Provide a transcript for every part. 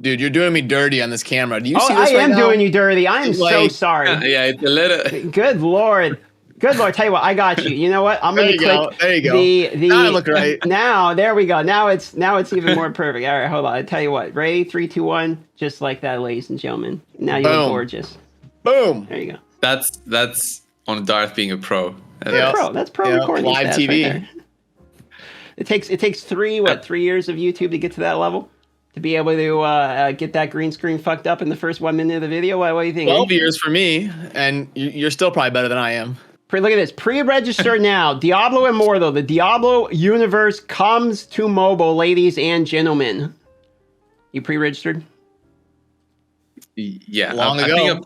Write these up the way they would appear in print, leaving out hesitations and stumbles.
Dude, you're doing me dirty on this camera. Do you Oh, see this I right am now? doing you dirty. I am so sorry. Yeah, it's a little. Good Lord. Good Lord. Tell you what, I got you. You know what? I'm going to click There you go. the Now I look right. Now, there we go. Now it's even more perfect. All right, hold on. I tell you what. Ready? 3, 2, 1. Just like that, ladies and gentlemen. Now you look gorgeous. Boom. There you go. That's on Darth being a pro. That's pro recording live stats TV. right there. It takes 3 years of YouTube to get to that level? To be able to get that green screen fucked up in the first 1 minute of the video? What do you think? 12 years for me, and you're still probably better than I am. Look at this. Pre-register now. Diablo Immortal. The Diablo universe comes to mobile, ladies and gentlemen. You pre-registered? Yeah. Long I ago. think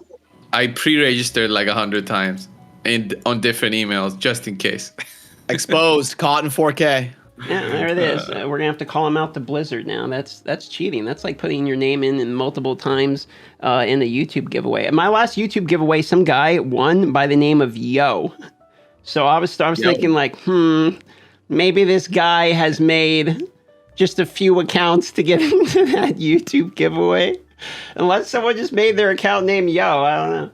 I pre-registered like 100 times on different emails just in case. Exposed, caught in 4K. Yeah, there it is. We're gonna have to call him out to Blizzard now. That's cheating. That's like putting your name in multiple times in a YouTube giveaway. At my last YouTube giveaway, some guy won by the name of Yo. So I was thinking like, maybe this guy has made just a few accounts to get into that YouTube giveaway. Unless someone just made their account name Yo, I don't know.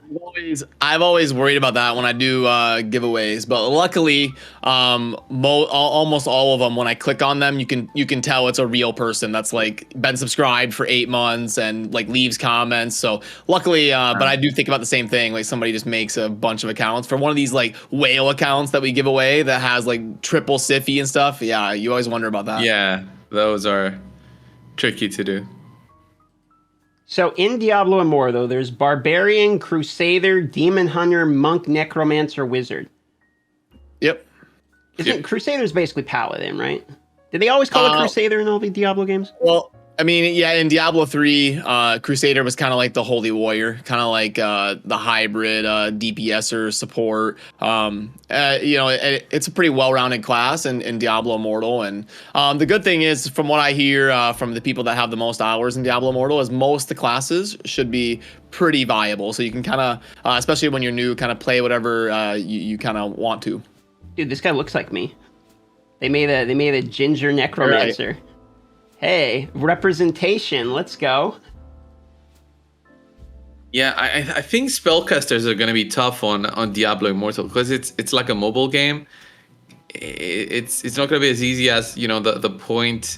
I've always worried about that when I do giveaways, but luckily, almost all of them, when I click on them, you can tell it's a real person that's like been subscribed for 8 months and like leaves comments. So luckily, but I do think about the same thing. Like somebody just makes a bunch of accounts for one of these like whale accounts that we give away that has like triple Siffy and stuff. Yeah, you always wonder about that. Yeah, those are tricky to do. So in Diablo Immortal, there's Barbarian, Crusader, Demon Hunter, Monk, Necromancer, Wizard. Yep. Crusader's basically Paladin, right? Did they always call it Crusader in all the Diablo games? Well, I mean, yeah, in Diablo 3, Crusader was kind of like the Holy Warrior, kind of like the hybrid DPSer support. It's a pretty well-rounded class in Diablo Immortal. And the good thing is, from what I hear from the people that have the most hours in Diablo Immortal, is most of the classes should be pretty viable. So you can kind of, especially when you're new, kind of play whatever you kind of want to. Dude, this guy looks like me. They made a ginger necromancer. Right. Hey, representation. Let's go. Yeah, I think spellcasters are going to be tough on Diablo Immortal because it's like a mobile game. It's not going to be as easy as the point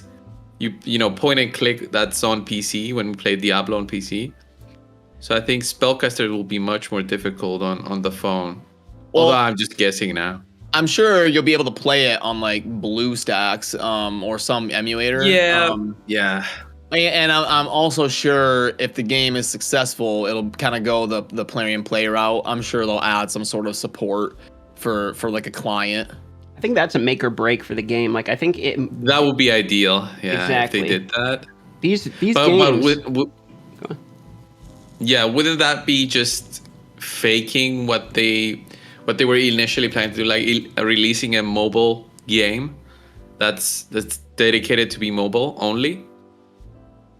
point and click that's on PC when we play Diablo on PC. So I think spellcasters will be much more difficult on the phone. Well, although I'm just guessing now. I'm sure you'll be able to play it on like BlueStacks or some emulator. Yeah, yeah. And I'm also sure if the game is successful, it'll kind of go the play route. I'm sure they'll add some sort of support for like a client. I think that's a make or break for the game. Like I think that would be ideal. Yeah, exactly. If they did that. These games. Yeah, wouldn't that be just faking what they were initially planning to do, like releasing a mobile game that's dedicated to be mobile only?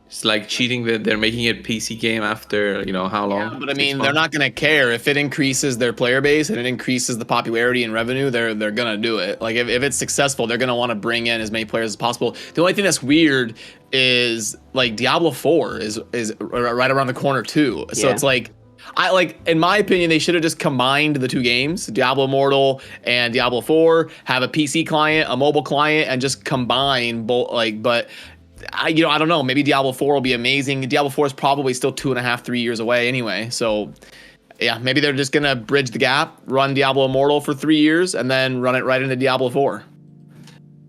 It's like cheating that they're making it PC game after how long? Yeah, but I mean, they're not going to care if it increases their player base and it increases the popularity and revenue. They're going to do it. Like if it's successful, they're going to want to bring in as many players as possible. The only thing that's weird is like Diablo 4 is right around the corner too. So it's like, in my opinion, they should have just combined the two games, Diablo Immortal and Diablo 4, have a PC client, a mobile client, and just combine both. But I don't know. Maybe Diablo 4 will be amazing. Diablo 4 is probably still 2.5, 3 years away anyway. So yeah, maybe they're just gonna bridge the gap, run Diablo Immortal for 3 years, and then run it right into Diablo 4.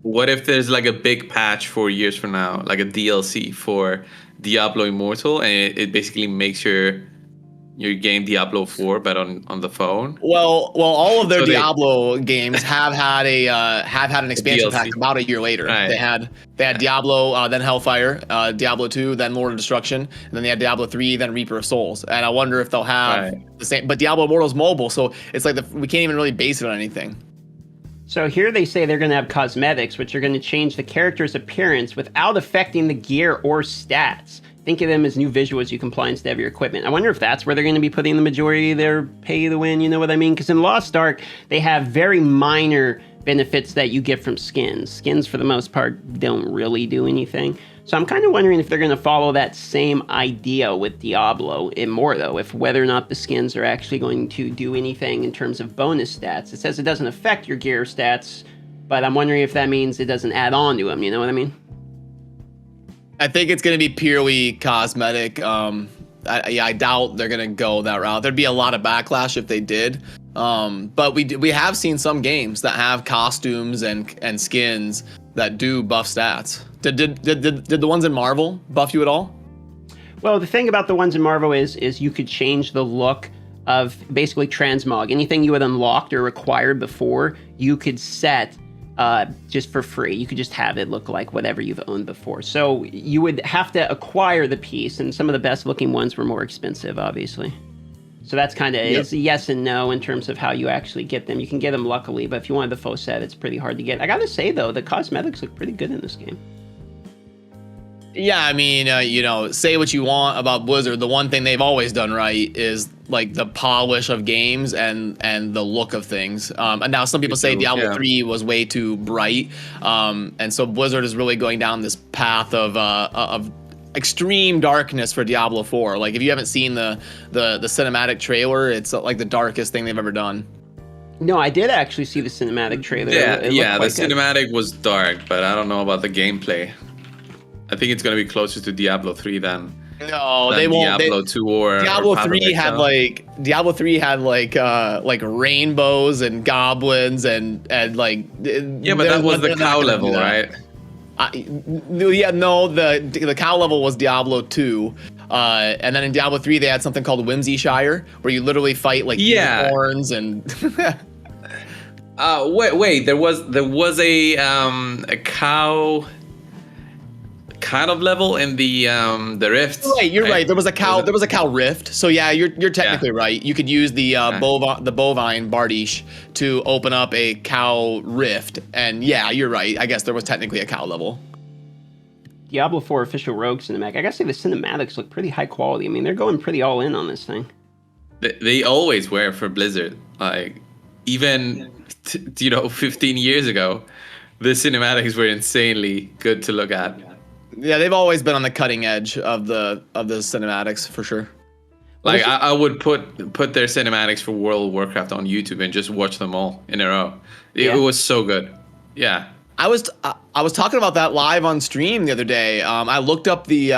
What if there's like a big patch 4 years from now, like a DLC for Diablo Immortal, and it basically makes your game Diablo 4, but on the phone? Well, all of their Diablo games have had an expansion pack about a year later. Right. They had Diablo, then Hellfire, Diablo 2, then Lord of Destruction, and then they had Diablo 3, then Reaper of Souls. And I wonder if they'll have the same. But Diablo Immortal's mobile, so it's like we can't even really base it on anything. So here they say they're going to have cosmetics, which are going to change the character's appearance without affecting the gear or stats. Think of them as new visuals you can apply instead of your equipment. I wonder if that's where they're going to be putting the majority of their pay to win, you know what I mean? Because in Lost Ark, they have very minor benefits that you get from skins. Skins, for the most part, don't really do anything. So I'm kind of wondering if they're going to follow that same idea with Diablo Immortal, if whether or not the skins are actually going to do anything in terms of bonus stats. It says it doesn't affect your gear stats, but I'm wondering if that means it doesn't add on to them. You know what I mean? I think it's going to be purely cosmetic. I doubt they're going to go that route. There'd be a lot of backlash if they did. But we have seen some games that have costumes and skins that do buff stats. Did the ones in Marvel buff you at all? Well, the thing about the ones in Marvel is you could change the look of basically transmog. Anything you had unlocked or required before, you could set just for free. You could just have it look like whatever you've owned before. So you would have to acquire the piece, and some of the best looking ones were more expensive, obviously. So that's kind of it's a yes and no in terms of how you actually get them. You can get them luckily, but if you wanted the full set, it's pretty hard to get. I gotta say though, the cosmetics look pretty good in this game. Yeah, I mean, say what you want about Blizzard. The one thing they've always done right is like the polish of games and the look of things. And now some people say Diablo 3 was way too bright. And so Blizzard is really going down this path of extreme darkness for Diablo 4. Like if you haven't seen the cinematic trailer, it's like the darkest thing they've ever done. No, I did actually see the cinematic trailer. Yeah, the cinematic was dark, but I don't know about the gameplay. I think it's gonna be closer to Diablo 3 than they won't. Diablo 2 or Diablo or 3 had like rainbows and goblins and like but that was the cow level, right? The cow level was Diablo 2. And then in Diablo 3 they had something called Whimsyshire, where you literally fight like unicorns and wait, there was a cow kind of level in the rift. Right, you're right. There was a cow rift. So yeah, you're technically right. You could use the bovine Bardiche to open up a cow rift, and yeah, you're right. I guess there was technically a cow level. Diablo 4 official rogue cinematic. I gotta say the cinematics look pretty high quality. I mean, they're going pretty all in on this thing. They always were for Blizzard. Like even 15 years ago, the cinematics were insanely good to look at. Yeah, they've always been on the cutting edge of the cinematics for sure. Like I would put their cinematics for World of Warcraft on YouTube and just watch them all in a row. It was so good. Yeah. I was talking about that live on stream the other day. I looked up the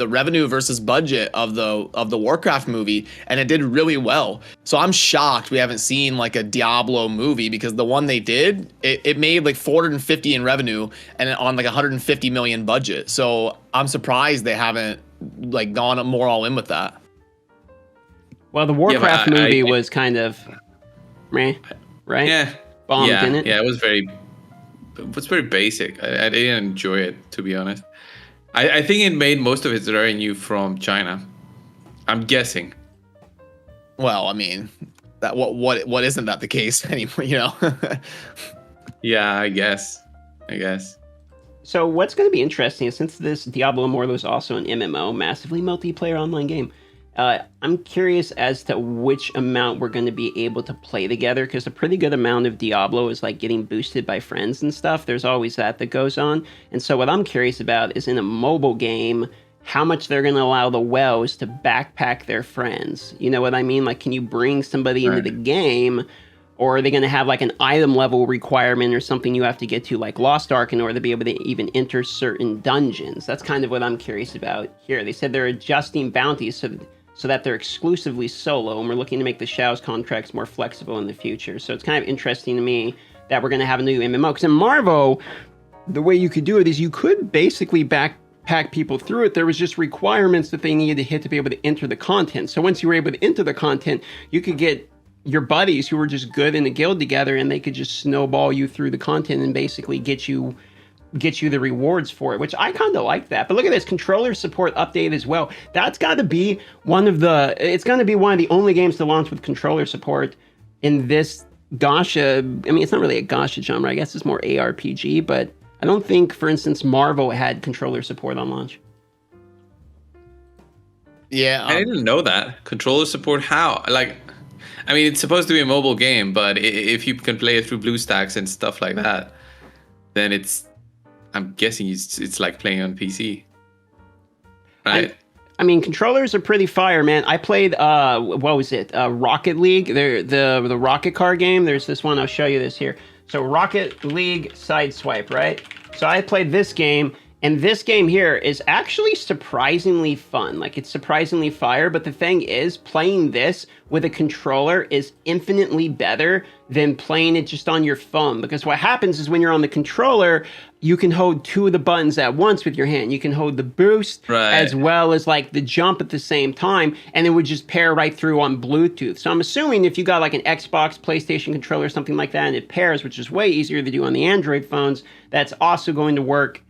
revenue versus budget of the Warcraft movie, and it did really well. So I'm shocked we haven't seen like a Diablo movie, because the one they did, it made like 450 in revenue and on like 150 million budget. So I'm surprised they haven't like gone more all in with that. Well, the Warcraft movie was kind of right? Yeah. Bombed, didn't it? Yeah, it was very basic. I didn't enjoy it, to be honest. I think it made most of its revenue from China. I'm guessing. Well, I mean, that what isn't that the case anymore? Yeah, I guess. So what's going to be interesting is, since this Diablo Immortal is also an MMO, massively multiplayer online game, I'm curious as to which amount we're going to be able to play together, because a pretty good amount of Diablo is like getting boosted by friends and stuff. There's always that goes on. And so what I'm curious about is, in a mobile game, how much they're going to allow the WoWs to backpack their friends. You know what I mean? Like, can you bring somebody into the game, or are they going to have like an item level requirement or something you have to get to, like Lost Ark, in order to be able to even enter certain dungeons? That's kind of what I'm curious about here. They said they're adjusting bounties so that they're exclusively solo, and we're looking to make the Shao's contracts more flexible in the future. So it's kind of interesting to me that we're going to have a new MMO. Because in Marvel, the way you could do it is you could basically backpack people through it. There was just requirements that they needed to hit to be able to enter the content. So once you were able to enter the content, you could get your buddies who were just good in a guild together, and they could just snowball you through the content and basically get you the rewards for it, which I kind of like that. But look at this controller support update as well. That's got to be it's going to be one of the only games to launch with controller support in this gacha. I mean, it's not really a gacha genre. I guess it's more ARPG, but I don't think, for instance, Marvel had controller support on launch. Yeah. I didn't know that. Controller support, how? Like, I mean, it's supposed to be a mobile game, but if you can play it through BlueStacks and stuff like that, then it's I'm guessing it's like playing on PC, right? I mean, controllers are pretty fire, man. I played what was it? Rocket League. The Rocket Car game. There's this one. I'll show you this here. So Rocket League Sideswipe, right? So I played this game, and this game here is actually surprisingly fun. Like, it's surprisingly fire, but the thing is, playing this with a controller is infinitely better than playing it just on your phone. Because what happens is when you're on the controller, you can hold two of the buttons at once with your hand. You can hold the boost as well as like the jump at the same time, and it would just pair right through on Bluetooth. So I'm assuming if you got like an Xbox, PlayStation controller, something like that, and it pairs, which is way easier to do on the Android phones, that's also going to work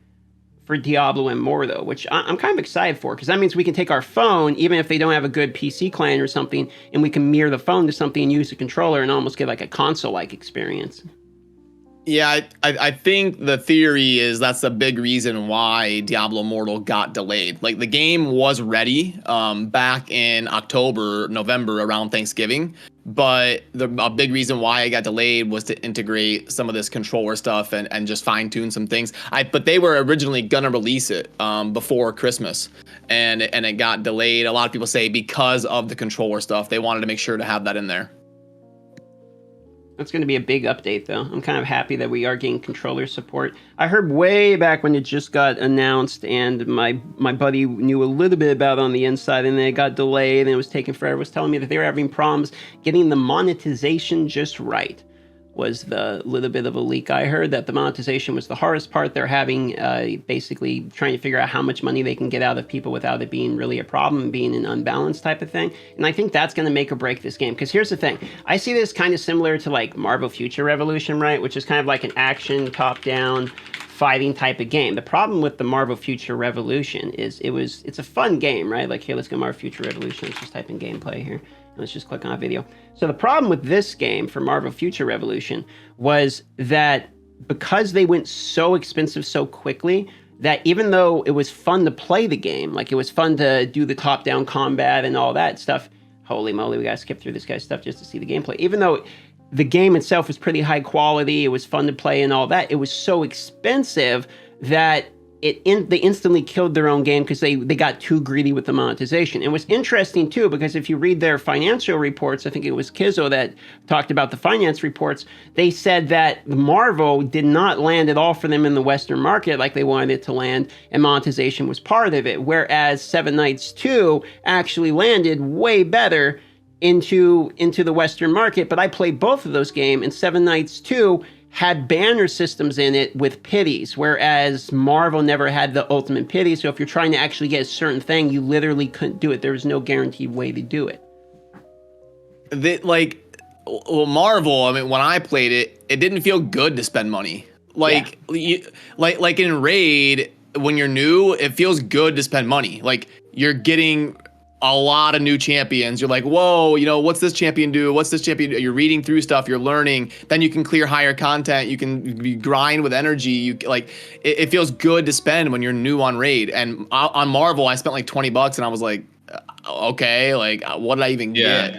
for Diablo Immortal, which I'm kind of excited for, because that means we can take our phone, even if they don't have a good PC client or something, and we can mirror the phone to something and use the controller and almost get like a console-like experience. Yeah, I think the theory is that's a big reason why Diablo Immortal got delayed. Like, the game was ready back in October, November, around Thanksgiving. But a big reason why it got delayed was to integrate some of this controller stuff and just fine tune some things. But they were originally gonna release it before Christmas, and it got delayed. A lot of people say because of the controller stuff, they wanted to make sure to have that in there. That's going to be a big update, though. I'm kind of happy that we are getting controller support. I heard way back when it just got announced, and my buddy knew a little bit about it on the inside, and then it got delayed, and it was taking forever. Was telling me that they were having problems getting the monetization just right. Was the little bit of a leak I heard, that the monetization was the hardest part. They're having basically trying to figure out how much money they can get out of people without it being really a problem, being an unbalanced type of thing. And I think that's going to make or break this game. Because here's the thing. I see this kind of similar to like Marvel Future Revolution, right? Which is kind of like an action, top-down fighting type of game. The problem with the Marvel Future Revolution is it's a fun game, right? Like, here, let's go Marvel Future Revolution. Let's just type in gameplay here. Let's just click on a video. So the problem with this game for Marvel Future Revolution was that because they went so expensive so quickly, that even though it was fun to play the game, like it was fun to do the top-down combat and all that stuff, holy moly, we gotta skip through this guy's stuff just to see the gameplay. Even though the game itself was pretty high quality, it was fun to play and all that, it was so expensive that they instantly killed their own game because they got too greedy with the monetization. It was interesting too, because if you read their financial reports, I think it was Kizzo that talked about the finance reports, they said that Marvel did not land at all for them in the Western market like they wanted it to land, and monetization was part of it, whereas Seven Knights 2 actually landed way better into the Western market. But I played both of those games, and Seven Knights 2 had banner systems in it with pities, whereas Marvel never had the ultimate pity. So if you're trying to actually get a certain thing, you literally couldn't do it. There was no guaranteed way to do it. Marvel, I mean, when I played it, it didn't feel good to spend money. Like in Raid, when you're new, it feels good to spend money. Like, you're getting a lot of new champions. You're like, whoa, what's this champion do? What's this champion do? You're reading through stuff, you're learning. Then you can clear higher content. You can grind with energy. It feels good to spend when you're new on Raid. And on Marvel, I spent like $20 and I was like, okay, like, what did I even get?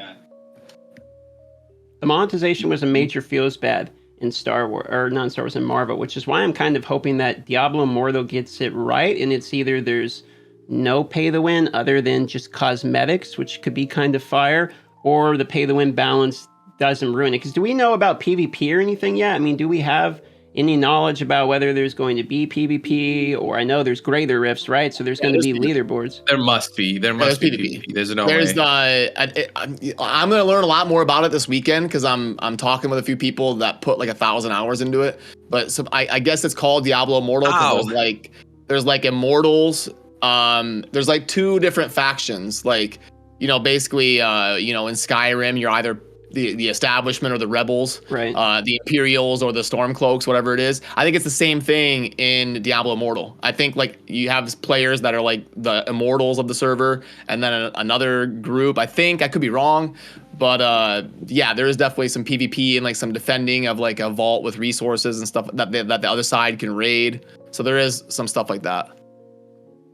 The monetization was a major feels bad in Star Wars, or not in Star Wars, in Marvel, which is why I'm kind of hoping that Diablo Immortal gets it right. And it's either there's no pay to win other than just cosmetics, which could be kind of fire, or the pay to win balance doesn't ruin it. Because do we know about PvP or anything yet? I mean, do we have any knowledge about whether there's going to be PvP, or I know there's greater rifts, right? So there's going to be leaderboards. There must be PvP. There's no way. I'm going to learn a lot more about it this weekend because I'm talking with a few people that put like 1,000 hours into it. But so I guess it's called Diablo Immortal because there's like Immortals. There's like two different factions, like, basically, in Skyrim, you're either the establishment or the rebels, right? The Imperials or the Stormcloaks, whatever it is. I think it's the same thing in Diablo Immortal. I think like you have players that are like the Immortals of the server, and then another group. I think I could be wrong, but yeah, there is definitely some PvP and like some defending of like a vault with resources and stuff that the other side can raid. So there is some stuff like that.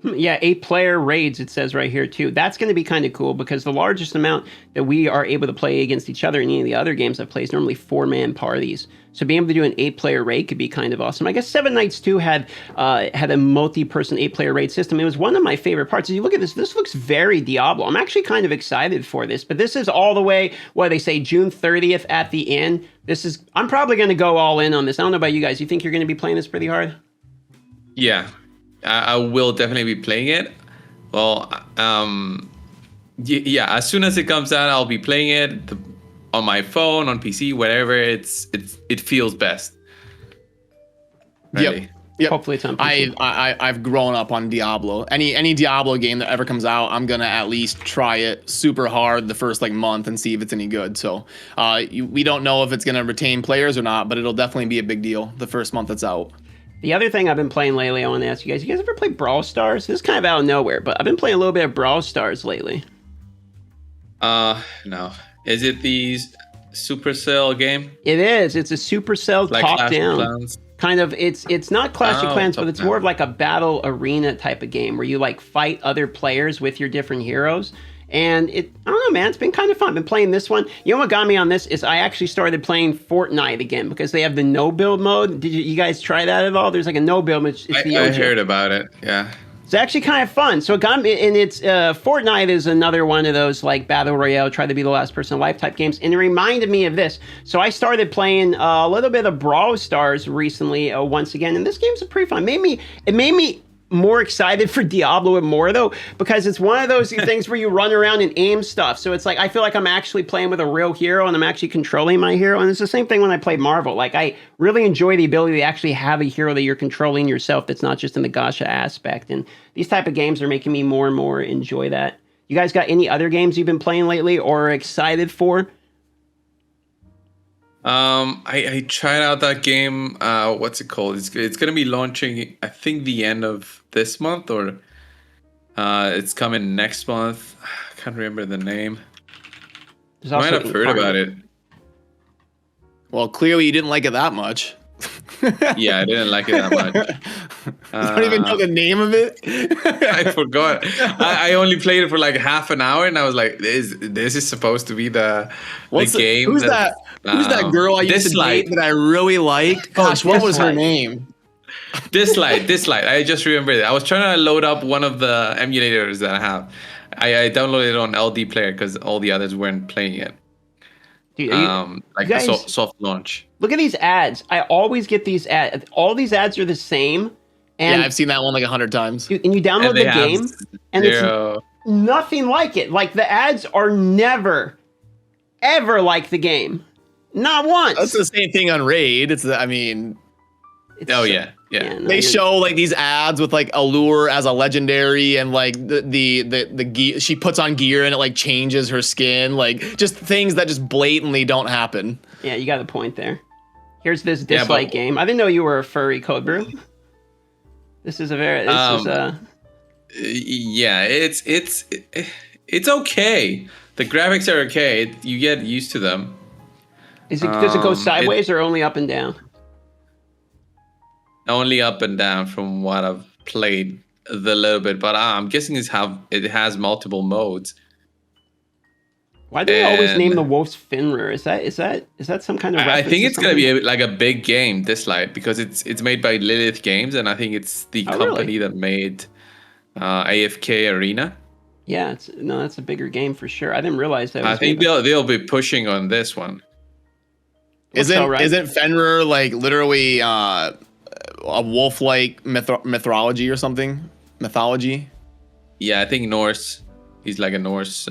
Yeah, 8-player raids, it says right here, too. That's going to be kind of cool because the largest amount that we are able to play against each other in any of the other games I've played is normally 4-man parties. So being able to do an 8-player raid could be kind of awesome. I guess Seven Knights 2 had a multi-person 8-player raid system. It was one of my favorite parts. As you look at this looks very Diablo. I'm actually kind of excited for this, but this is all the way, what they say, June 30th at the end. I'm probably going to go all in on this. I don't know about you guys. You think you're going to be playing this pretty hard? Yeah. I will definitely be playing it. Well, yeah. As soon as it comes out, I'll be playing it on my phone, on PC, whatever. It feels best. Really. Yep. Hopefully it's on PC. I've grown up on Diablo. Any Diablo game that ever comes out, I'm gonna at least try it super hard the first month and see if it's any good. So we don't know if it's gonna retain players or not, but it'll definitely be a big deal the first month it's out. The other thing I've been playing lately, I want to ask you guys ever play Brawl Stars? This is kind of out of nowhere, but I've been playing a little bit of Brawl Stars lately. No. Is it the Supercell game? It is. It's a Supercell top-down. Kind of, it's not Clash of Clans, but it's more of like a battle arena type of game where you fight other players with your different heroes. And I don't know, man, it's been kind of fun. I've been playing this one. You know what got me on this is I actually started playing Fortnite again because they have the no build mode. Did you guys try that at all? There's a no build. I heard about it. Yeah. It's actually kind of fun. So it got me, and it's Fortnite is another one of those battle royale, try to be the last person alive type games, and it reminded me of this. So I started playing a little bit of Brawl Stars recently once again, and this game's pretty fun. It made me more excited for Diablo Immortal because it's one of those things where you run around and aim stuff. So it's I feel like I'm actually playing with a real hero and I'm actually controlling my hero. And it's the same thing when I play Marvel. I really enjoy the ability to actually have a hero that you're controlling yourself that's not just in the gacha aspect. And these type of games are making me more and more enjoy that. You guys got any other games you've been playing lately or are excited for? I tried out that game. What's it called? It's gonna be launching, I think, the end of this month, or it's coming next month. I can't remember the name. You might have heard about it. Well, clearly you didn't like it that much. Yeah, I didn't like it that much. You don't even know the name of it? I forgot. I only played it for half an hour, and I was like, "This is supposed to be the game." Who's that? Who's that girl I used to date that I really liked? Gosh, what was her name? Dislight. I just remembered it. I was trying to load up one of the emulators that I have. I downloaded it on LD Player because all the others weren't playing it. Dude, Soft launch. Look at these ads. I always get these ads. All these ads are the same. And yeah, I've seen that one 100 times. And you download the game, and it's nothing like it. The ads are never, ever like the game. Not once. That's the same thing on Raid. Yeah. They show these ads with Allure as a legendary, and the gear she puts on gear and it changes her skin, just things that just blatantly don't happen. Yeah, you got a point there. Here's this Dislike game. I didn't know you were a furry, Code Brew. This is yeah, it's okay. The graphics are okay. You get used to them. Does it go sideways or only up and down? Only up and down from what I've played the little bit, but I'm guessing it has multiple modes. Why do they always name the Wolf's Finrer? Is that some kind of reference? I think it's gonna be a big game, Dislike, because it's made by Lilith Games, and I think it's the company that made AFK Arena. Yeah, that's a bigger game for sure. I didn't realize that. I think they'll be pushing on this one. Isn't Fenrir literally a wolf-like mythology or something? Mythology? Yeah, I think Norse. He's a Norse.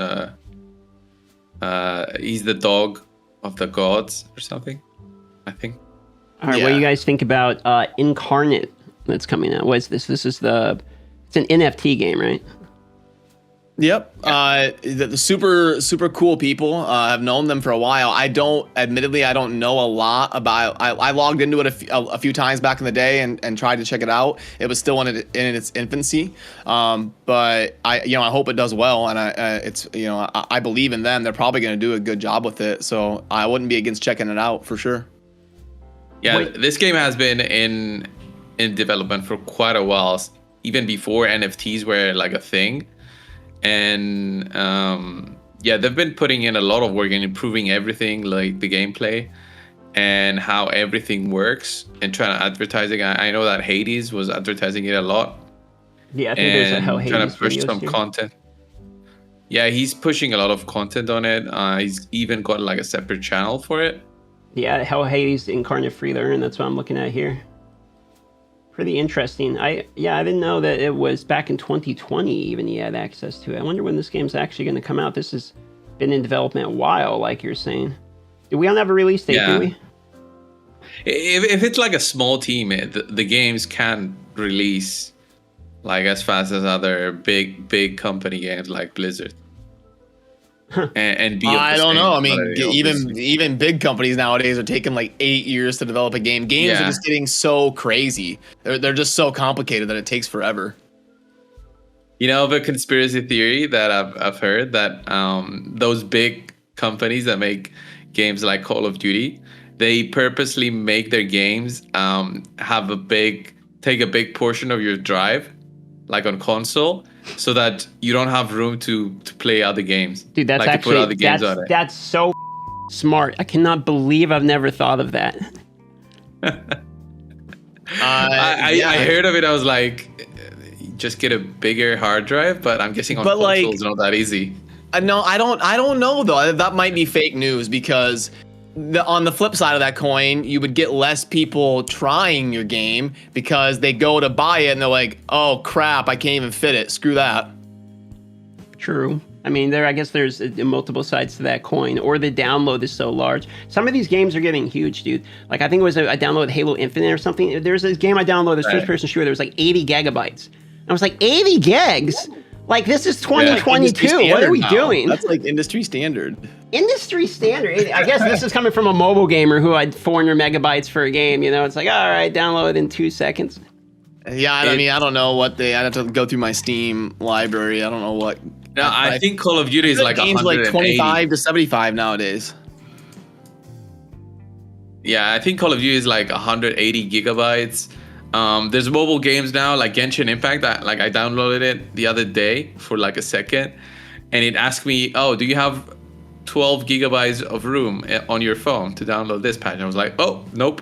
He's the dog of the gods or something, I think. All right, what do you guys think about Incarnate that's coming out? What is this? It's an NFT game, right? Yep. The super cool people. I've known them for a while. I don't know a lot about. I logged into it a few times back in the day and tried to check it out. It was still in its infancy. But I hope it does well, and I believe in them. They're probably going to do a good job with it. So I wouldn't be against checking it out for sure. Yeah, this game has been in development for quite a while. even before NFTs were like a thing. And yeah, they've been putting in a lot of work in improving everything, like the gameplay and how everything works, and trying to advertising. I know that Hades was advertising it a lot. Yeah, I think there's a Hell and Hades trying to push videos some here. content. Yeah, he's pushing a lot of content on it. He's even got like a separate channel for it. Yeah, Hell Hades Incarnate Free Learn. That's what I'm looking at here. Pretty interesting. I didn't know that it was back in 2020 even he had access to it. I wonder when this game's actually going to come out. This has been in development a while, like you're saying. We don't have a release date, do we? If it's like a small team, the games can release like as fast as other big company games like Blizzard. And be I don't know. I mean, quality, even big companies nowadays are taking like 8 years to develop a game. Games are just getting so crazy. They're just so complicated that it takes forever. You know, the conspiracy theory that I've heard that those big companies that make games like Call of Duty, they purposely make their games take a big portion of your drive, like on console, so that you don't have room to play other games. Dude, that's like actually to put other games on it. That's so smart. I cannot believe I've never thought of that. I heard of it. I was like, just get a bigger hard drive, but I'm guessing on consoles it's not that easy. No, I don't know though. That might be fake news because on the flip side of that coin, you would get less people trying your game because they go to buy it and they're like, "Oh crap, I can't even fit it. Screw that." True. I mean, I guess there's multiple sides to that coin, or the download is so large. Some of these games are getting huge, dude. Like I think it was I downloaded Halo Infinite or something. There's this game I downloaded, this first-person shooter. There was like 80 gigabytes. I was like, 80 gigs? Like this is 2022. What are we doing? That's like industry standard. Industry standard. I guess this is coming from a mobile gamer who had 400 megabytes for a game. You know, it's like, all right, download it in 2 seconds. Yeah, I mean, I don't know what I'd have to go through my Steam library. I don't know what. No, I think Call of Duty is like games like 25 to 75 nowadays. Yeah, I think Call of Duty is like 180 gigabytes. There's mobile games now like Genshin Impact that I downloaded it the other day for like a second, and it asked me, "Oh, do you have 12 gigabytes of room on your phone to download this patch?" And I was like, "Oh, nope."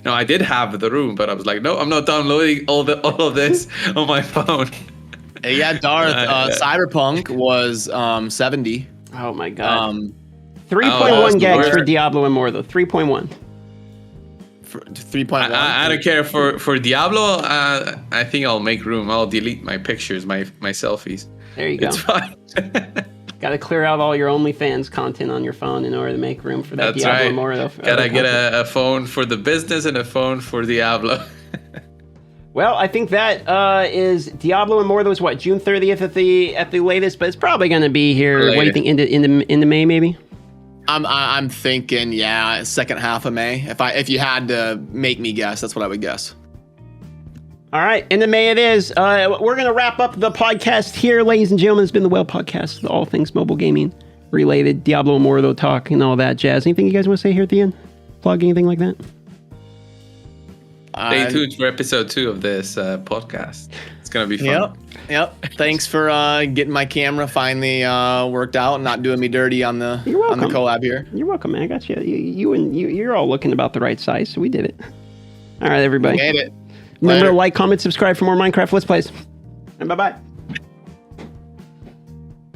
No, I did have the room, but I was like, "No, I'm not downloading all of this on my phone." Yeah, Darth, Cyberpunk was 70. Oh my god. 3.1 gigs for Diablo Immortal. 3.1. 3.1. I don't care for Diablo. I think I'll make room. I'll delete my pictures, my selfies. There you go. It's fine. Got to clear out all your OnlyFans content on your phone in order to make room for that. That's Diablo Immortal. Gotta get a phone for the business and a phone for Diablo. Well, I think that is Diablo Immortal is what, June 30th at the latest, but it's probably going to be here. Later. What do you think, into May maybe? I'm thinking, yeah, second half of May. If you had to make me guess, that's what I would guess. All right, into May it is. We're going to wrap up the podcast here, ladies and gentlemen. It's been the Well Podcast, all things mobile gaming related, Diablo Immortal talk and all that jazz. Anything you guys want to say here at the end? Plug anything like that? Stay tuned for episode 2 of this podcast. It's going to be fun. Yep. Thanks for getting my camera finally worked out and not doing me dirty on the collab here. You're welcome, man. I got you. You're all looking about the right size, so we did it. All right, everybody. We made it. Remember to like, comment, subscribe for more Minecraft Let's Plays. And bye-bye.